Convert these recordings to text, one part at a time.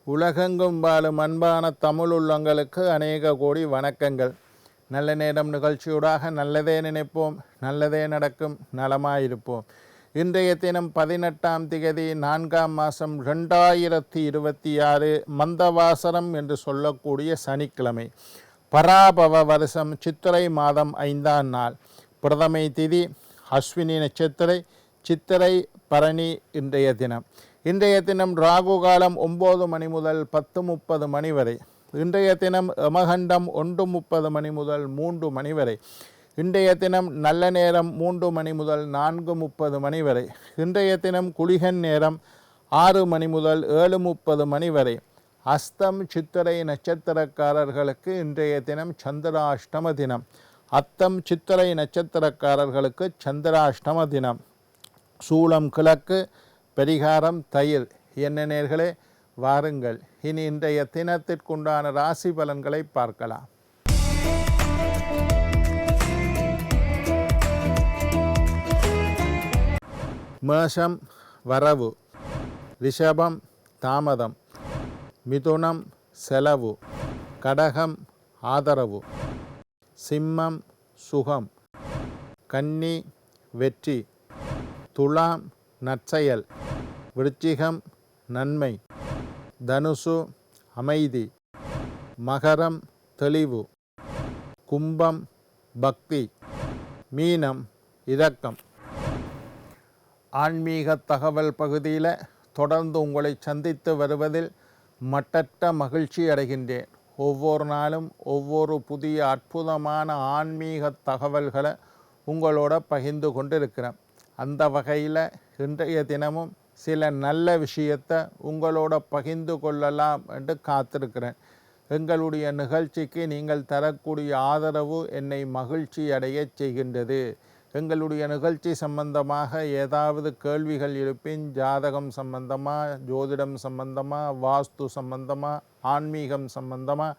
உலகெங்கும் வாழும் அன்பான தமிழ் உள்ளங்களுக்கு அநேக கோடி வணக்கங்கள். நல்ல நேரம் நிகழ்ச்சியூடாக நல்லதே நினைப்போம், நல்லதே நடக்கும், நலமாயிருப்போம். இன்றைய தினம் 18ஆம் திகதி 4ஆம் மாதம் 2026 மந்தவாசரம் என்று சொல்லக்கூடிய சனிக்கிழமை, பராபவ வருஷம் சித்திரை மாதம் 5ஆம் நாள், பிரதமை திதி அஸ்வினி நட்சத்திரை, சித்திரை பரணி. இன்றைய தினம் ராகு காலம் 9 மணி முதல் 10:30 மணி வரை. இன்றைய தினம் யமகண்டம் 1:30 மணி முதல் 3 மணி வரை. இன்றைய தினம் நல்ல நேரம் 3 மணி முதல் 4:30 மணி வரை. இன்றைய தினம் குளிகன் நேரம் 6 மணி முதல் 7:30 மணி வரை. அஸ்தம் சித்திரை நட்சத்திரக்காரர்களுக்கு இன்றைய தினம் சந்திராஷ்டம தினம். அத்தம் சித்திரை நட்சத்திரக்காரர்களுக்கு சந்திராஷ்டம தினம். சூலம் கிழக்கு, பரிகாரம் தயிர். என்ன நேர்களே, வாருங்கள் இனி இன்றைய தினத்திற்குண்டான ராசி பலன்களை பார்க்கலாம். மேஷம் வரவு, ரிஷபம் தாமதம், மிதுனம் செலவு, கடகம் ஆதரவு, சிம்மம் சுகம், கன்னி வெற்றி, துலாம் நற்செயல், விருச்சிகம் நன்மை, தனுசு அமைதி, மகரம் தெளிவு, கும்பம் பக்தி, மீனம் இரக்கம். ஆன்மீக தகவல் பகுதியில் தொடர்ந்து உங்களை சந்தித்து வருவதில் மட்டற்ற மகிழ்ச்சி அடைகின்றேன். ஒவ்வொரு நாளும் ஒவ்வொரு புதிய அற்புதமான ஆன்மீக தகவல்களை உங்களோட பகிர்ந்து கொண்டிருக்கிறேன். அந்த வகையில் இன்றைய தினமும் சில நல்ல விஷயத்தை உங்களோட பகிர்ந்து கொள்ளலாம் என்று காத்திருக்கிறேன். எங்களுடைய நிகழ்ச்சிக்கு நீங்கள் தரக்கூடிய ஆதரவு என்னை மகிழ்ச்சி அடைய செய்கின்றது. எங்களுடைய நிகழ்ச்சி சம்பந்தமாக ஏதாவது கேள்விகள் இருப்பின், ஜாதகம் சம்பந்தமாக, ஜோதிடம் சம்பந்தமாக, வாஸ்து சம்பந்தமாக, ஆன்மீகம் சம்பந்தமாக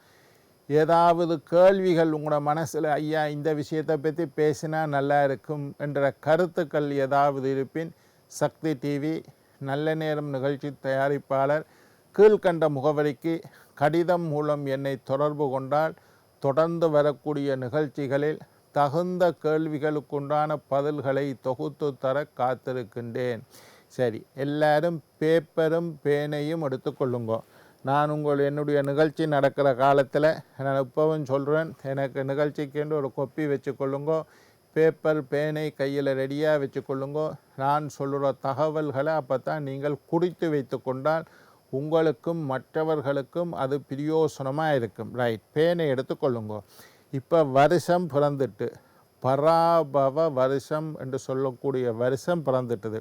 ஏதாவது கேள்விகள் உங்களோட மனசில், ஐயா இந்த விஷயத்தை பற்றி பேசினா நல்லா இருக்கும் என்ற கருத்துக்கள் ஏதாவது இருப்பின், சக்தி டிவி நல்ல நேரம் நிகழ்ச்சி தயாரிப்பாளர் கீழ்கண்ட முகவரிக்கு கடிதம் மூலம் என்னை தொடர்பு கொண்டால் தொடர்ந்து வரக்கூடிய நிகழ்ச்சிகளில் தகுந்த கேள்விகளுக்குண்டான பதில்களை தொகுத்து தர காத்திருக்கின்றேன். சரி, எல்லாரும் பேப்பரும் பேனையும் எடுத்துக்கொள்ளுங்க. நான் என்னுடைய நிகழ்ச்சி நடக்கிற காலத்தில் நான் இப்போவும் சொல்கிறேன், எனக்கு நிகழ்ச்சிக்கு ஒரு கொப்பி வச்சுக்கொள்ளுங்க. பேப்பர் பேனை கையில் ரெடியாக வச்சுக்கொள்ளுங்க. நான் சொல்கிற தகவல்களை அப்போ தான் நீங்கள் குறித்து வைத்து கொண்டால் உங்களுக்கும் மற்றவர்களுக்கும் அது பிரயோசனமாக இருக்கும். ரைட், பேனை எடுத்துக்கொள்ளுங்க. இப்போ வருஷம் பிறந்துட்டு, பராபவ வருஷம் என்று சொல்லக்கூடிய வருஷம் பிறந்துட்டுது.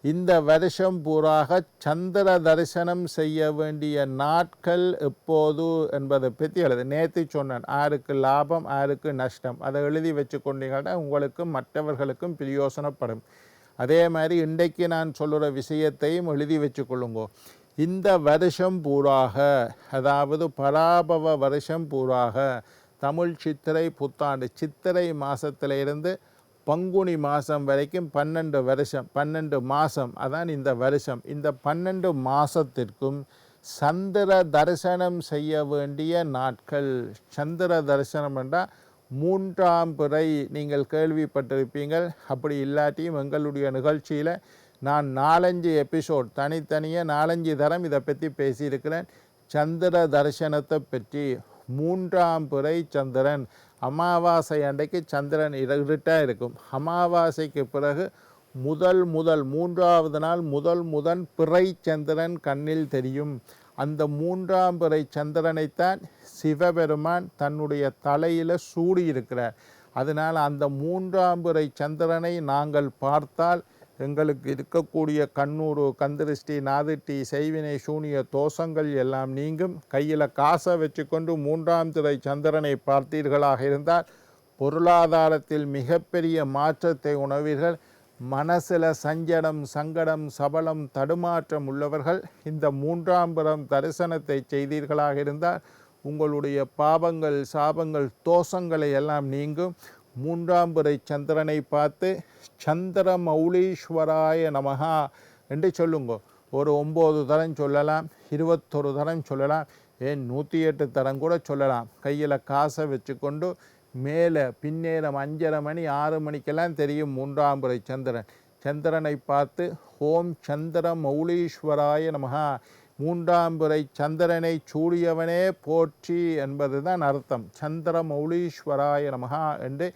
இந்த வருஷம் பூராக சந்திர தரிசனம் செய்ய வேண்டிய நாட்கள் எப்போது என்பதை பற்றி எழுது. நேற்று சொன்னேன், யாருக்கு லாபம் யாருக்கு நஷ்டம், அதை எழுதி வச்சு கொண்டீங்கன்னா உங்களுக்கும் மற்றவர்களுக்கும் பிரயோசனப்படும். அதே மாதிரி இன்றைக்கு நான் சொல்கிற விஷயத்தையும் எழுதி வச்சு கொள்ளுங்கோ. இந்த வருஷம் பூராக, அதாவது பராபவ வருஷம் பூராக, தமிழ் சித்திரை புத்தாண்டு சித்திரை மாதத்திலிருந்து பங்குனி மாதம் வரைக்கும் 12 வருஷம், 12 மாதம், அதான் இந்த வருஷம். இந்த 12 மாதத்திற்கும் சந்திர தரிசனம் செய்ய வேண்டிய நாட்கள். சந்திர தரிசனம் என்றால் 3ஆம் பிறை, நீங்கள் கேள்விப்பட்டிருப்பீங்கள். அப்படி இல்லாட்டியும் எங்களுடைய நிகழ்ச்சியில் நான் 4-5 எபிசோட் தனித்தனியாக 4-5 தரம் இதை பற்றி பேசியிருக்கிறேன். சந்திர தரிசனத்தை பற்றி 3ஆம் பிறை சந்திரன், அமாவாசை அன்றைக்கு சந்திரன் இருட்டாக இருக்கும். அமாவாசைக்கு பிறகு முதல் 3ஆவது நாள் முதல் பிறை சந்திரன் கண்ணில் தெரியும். அந்த 3ஆம் பிறை சந்திரனைத்தான் சிவபெருமான் தன்னுடைய தலையில் சூடியிருக்கிறார். அதனால் அந்த 3ஆம் பிறை சந்திரனை நாங்கள் பார்த்தால் எங்களுக்கு இருக்கக்கூடிய கண்ணூறு, கந்திருஷ்டி, நாதிட்டி, செய்வினை, சூனிய தோஷங்கள் எல்லாம் நீங்கும். கையில் காசை வச்சுக்கொண்டு 3ஆம் பிறை சந்திரனை பார்த்தீர்களாக இருந்தால் பொருளாதாரத்தில் மிகப்பெரிய மாற்றத்தை உணர்வீர்கள். மனசில் சஞ்சடம், சங்கடம், சபலம், தடுமாற்றம் உள்ளவர்கள் இந்த 3ஆம் பிறை தரிசனத்தை செய்தீர்களாக இருந்தால் உங்களுடைய பாவங்கள், சாபங்கள், தோஷங்களை எல்லாம் நீங்கும். 3ஆம் பிறை சந்திரனை பார்த்து சந்திர மௌலீஸ்வராய நமஹா என்று சொல்லுங்க. ஒரு 9 தரம் சொல்லலாம், 21 தரம் சொல்லலாம், ஏன் 108 தரம் கூட சொல்லலாம். கையில் காசை வச்சுக்கொண்டு மேலே பின்னேரம் 5:30 மணி 6 மணிக்கெல்லாம் தெரியும் 3ஆம் பிறை சந்திரன். சந்திரனை பார்த்து ஓம் சந்திர மௌலீஸ்வராய நமஹா, 3ஆம் பிறை சந்திரனை சூடியவனே போற்றி என்பது தான் அர்த்தம். சந்திர மௌலீஸ்வராய நமஹா என்று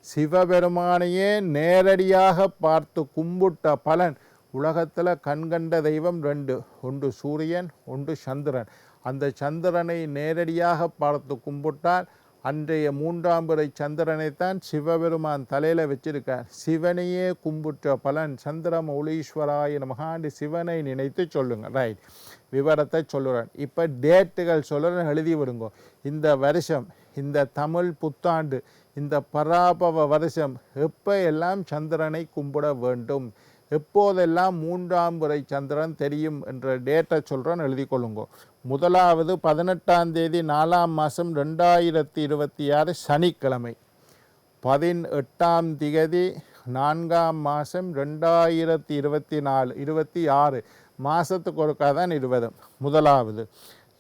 சிவபெருமானையே நேரடியாக பார்த்து கும்பிட்ட பலன். உலகத்தில் கண்கண்ட தெய்வம் 2, ஒன்று சூரியன், ஒன்று சந்திரன். அந்த சந்திரனை நேரடியாக பார்த்து கும்பிட்டால் அன்றைய 3ஆம் பிறை சந்திரனைத்தான் சிவபெருமான் தலையில் வச்சிருக்கார். சிவனையே கும்பிட்ட பலன். சந்திர மௌலீஸ்வராய நமகாண்டு சிவனை நினைத்து சொல்லுங்க. ரைட், விவரத்தை சொல்லுறேன். இப்போ டேட்டுகள் சொல்லுறேன், எழுதி விடுங்க. இந்த வருஷம், இந்த தமிழ் புத்தாண்டு, இந்த பராபவ வருஷம் எப்போ எல்லாம் சந்திரனை கும்பிட வேண்டும், எப்போதெல்லாம் 3ஆம் பிறை சந்திரன் தெரியும் என்ற டேட்டை சொல்கிறேன், எழுதி கொள்ளுங்க. முதலாவது 18ஆம் தேதி 4ஆம் மாதம் 2026 சனிக்கிழமை. 18ஆம் திகதி 4ஆம் மாதம் 2024 26 மாதத்துக்கு ஒருக்கா தான் 20 முதலாவது.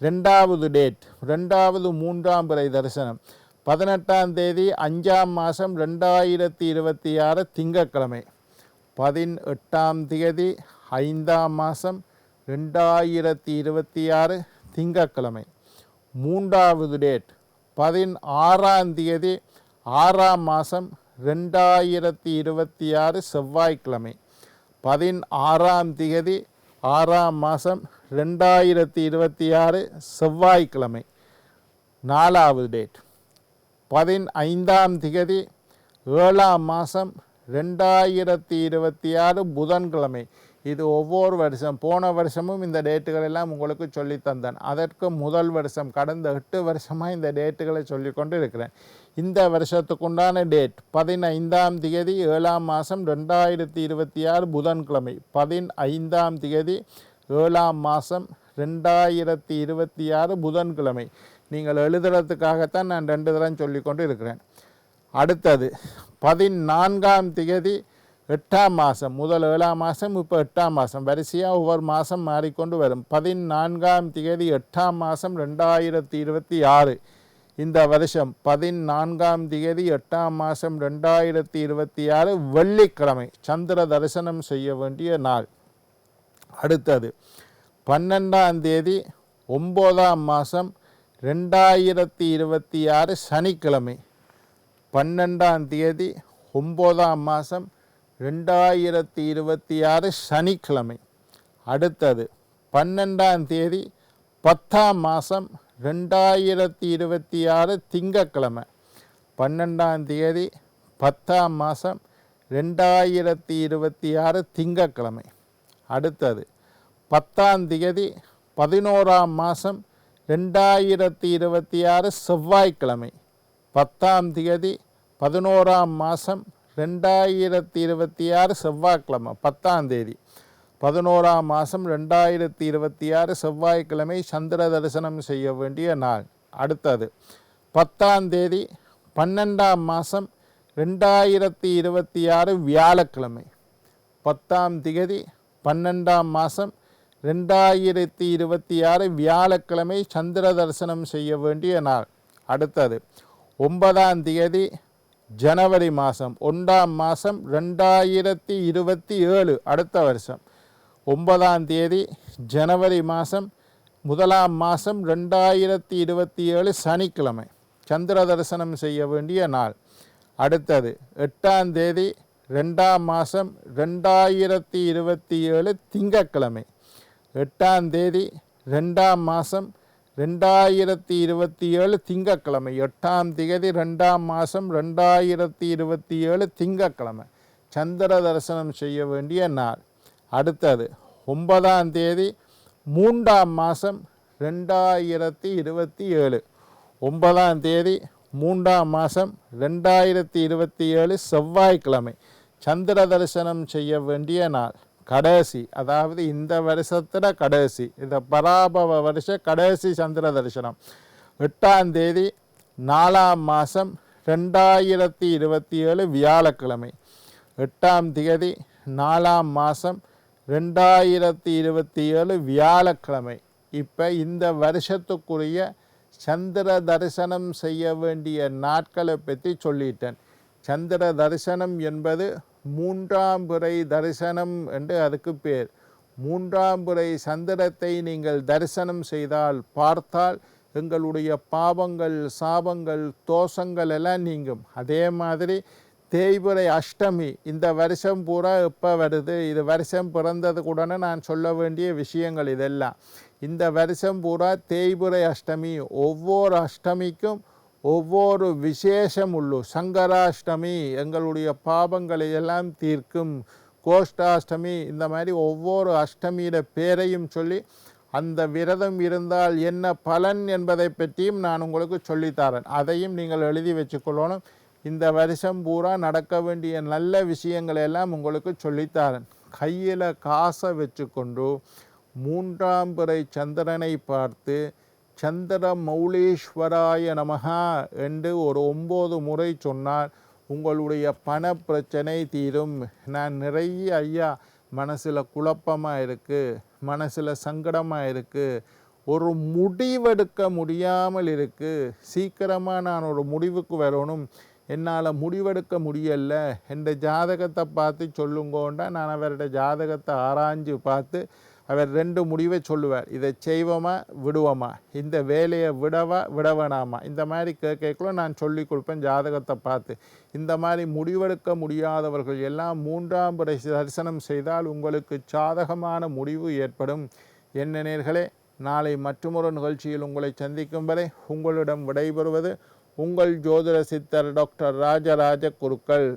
ரெண்டாவது டேட், ரெண்டாவது 3ஆம் பிறை தரிசனம் 18ஆம் தேதி 5ஆம் மாதம் 2026 திங்கட்கிழமை. 18ஆம் தேதி 5ஆம் மாதம் 2026 திங்கட்கிழமை. மூன்றாவது டேட் 16ஆம் தேதி 6ஆம் மாதம் 2026 செவ்வாய்க்கிழமை. 16ஆம் தேதி 6ஆம் மாதம் 2026 செவ்வாய்க்கிழமை. நாலாவது டேட் 15ஆம் தேதி 7ஆம் மாதம் 2026 புதன்கிழமை. இது ஒவ்வொரு வருஷம், போன வருஷமும் இந்த டேட்டுகள் எல்லாம் உங்களுக்கு சொல்லி தந்தேன். அதற்கு முதல் வருஷம், கடந்த 8 வருஷமாக இந்த டேட்டுகளை சொல்லி கொண்டு இருக்கிறேன். இந்த வருஷத்துக்குண்டான டேட் 15ஆம் தேதி 7ஆம் மாதம் 2026 புதன்கிழமை. 15ஆம் தேதி 7ஆம் மாதம் 2026 புதன்கிழமை. நீங்கள் எழுதுறதுக்காகத்தான் நான் 2 தரம் சொல்லி கொண்டு இருக்கிறேன். அடுத்தது 14ஆம் தேதி 8ஆம் மாதம், முதல் 7ஆம் மாதம், இப்போ 8ஆம் மாதம், வரிசையாக ஒவ்வொரு மாதம் மாறிக்கொண்டு வரும். 14ஆம் தேதி 8ஆம் மாதம் 2026 இந்த வருஷம் 14ஆம் தேதி 8ஆம் மாதம் 2026 வெள்ளிக்கிழமை சந்திர தரிசனம் செய்ய வேண்டிய நாள். அடுத்தது 12ஆம் தேதி 9ஆம் மாதம் 2026 சனிக்கிழமை. 12ஆம் தேதி 9ஆம் மாதம் 2026 சனிக்கிழமை. அடுத்தது 12ஆம் தேதி 10ஆம் மாதம் 2026 திங்கட்கிழமை. 12ஆம் தேதி 10ஆம் மாதம் 2026 திங்கட்கிழமை. அடுத்தது 10ஆம் தேதி 11ஆம் மாதம் 2026 செவ்வாய்க்கிழமை. 10ஆம் தேதி 11ஆம் மாதம் 2026 செவ்வாய்க்கிழமை. 10ஆம் தேதி 11ஆம் மாதம் 2026 செவ்வாய்க்கிழமை சந்திர தரிசனம் செய்ய வேண்டிய நாள். அடுத்தது 10ஆம் தேதி 12ஆம் மாதம் 2026 வியாழக்கிழமை. 10ஆம் தேதி 12ஆம் மாதம் 2026 வியாழக்கிழமை சந்திர தரிசனம் செய்ய வேண்டிய நாள். அடுத்தது 9ஆம் தேதி ஜனவரி மாதம் 1ஆம் மாதம் 2027 அடுத்த வருஷம். 9ஆம் தேதி ஜனவரி மாதம் 1ஆம் மாதம் 2027 சனிக்கிழமை சந்திர தரிசனம் செய்ய வேண்டிய நாள். அடுத்தது 8ஆம் தேதி 2ஆம் மாதம் 2027 திங்கட்கிழமை. 8ஆம் தேதி 2ஆம் மாதம் 2027 திங்கட்கிழமை. 8ஆம் தேதி 2ஆம் மாதம் 2027 திங்கட்கிழமை சந்திர தரிசனம் செய்ய வேண்டிய நாள். அடுத்தது 9ஆம் தேதி 3ஆம் மாதம் 2027. 9ஆம் தேதி 3ஆம் மாதம் 2027 செவ்வாய்க்கிழமை சந்திர தரிசனம் செய்ய வேண்டிய நாள். கடைசி, அதாவது இந்த வருஷத்தில் கடைசி, இந்த பராபவ வருஷ கடைசி சந்திர தரிசனம் 8ஆம் தேதி 4ஆம் மாதம் 2027 வியாழக்கிழமை. 8ஆம் தேதி 4ஆம் மாதம் 2027 வியாழக்கிழமை. இப்போ இந்த வருஷத்துக்குரிய சந்திர தரிசனம் செய்ய வேண்டிய நாட்களை பற்றி சொல்லிட்டேன். சந்திர தரிசனம் என்பது 3ஆம் பிறை தரிசனம் என்று அதுக்கு பேர். 3ஆம் பிறை சந்திரத்தை நீங்கள் தரிசனம் செய்தால் பார்த்தால் எங்களுடைய பாவங்கள் சாபங்கள் தோஷங்கள் எல்லாம் நீங்கும். அதே மாதிரி தேய்பிறை அஷ்டமி இந்த வருஷம் பூரா எப்போ வருது, இது வருஷம் பிறந்ததுக்குடனே நான் சொல்ல வேண்டிய விஷயங்கள் இதெல்லாம். இந்த வருஷம் பூரா தேய்பிறை அஷ்டமி, ஒவ்வொரு அஷ்டமிக்கும் ஒவ்வொரு விசேஷம் உள்ளு. சங்கராஷ்டமி எங்களுடைய பாவங்களை எல்லாம் தீர்க்கும், கோஷ்டாஷ்டமி, இந்த மாதிரி ஒவ்வொரு அஷ்டமியிட பேரையும் சொல்லி அந்த விரதம் இருந்தால் என்ன பலன் என்பதை பற்றியும் நான் உங்களுக்கு சொல்லித்தரேன். அதையும் நீங்கள் எழுதி வச்சுக்கொள்ளணும். இந்த வருஷம் பூரா நடக்க வேண்டிய நல்ல விஷயங்களை எல்லாம் உங்களுக்கு சொல்லித்தரேன். கையில் காசை வச்சுக்கொண்டு 3ஆம் பிறை சந்திரனை பார்த்து சந்திர மௌலீஸ்வராய நமஹா என்று ஒரு 9 முறை சொன்னால் உங்களுடைய பண பிரச்சனை தீரும். நான் நிறைய ஐயா மனசில் குழப்பமாக இருக்குது, மனசில் சங்கடமாக இருக்குது, ஒரு முடிவெடுக்க முடியாமல் இருக்குது, சீக்கிரமாக நான் ஒரு முடிவுக்கு வரணும், என்னால் முடிவெடுக்க முடியல, என்ற ஜாதகத்தை பார்த்து சொல்லுங்கோண்டா நான் அவரோட ஜாதகத்தை ஆராய்ஞ்சு பார்த்து அவர் 2 முடிவை சொல்லுவார். இதை செய்வோமா விடுவோமா, இந்த வேலையை விடவேணாமா, இந்த மாதிரி கேட்கல நான் சொல்லி கொடுப்பேன் ஜாதகத்தை பார்த்து. இந்த மாதிரி முடிவெடுக்க முடியாதவர்கள் எல்லாம் 3ஆம் பிறை தரிசனம் செய்தால் உங்களுக்கு சாதகமான முடிவு ஏற்படும். என்ன நேயர்களே, நாளை மற்றொரு நிகழ்ச்சியில் உங்களை சந்திக்கும் வரை உங்களிடம் விடைபெறுவது உங்கள் ஜோதிட சித்தர் டாக்டர் ராஜராஜ குருக்கள்.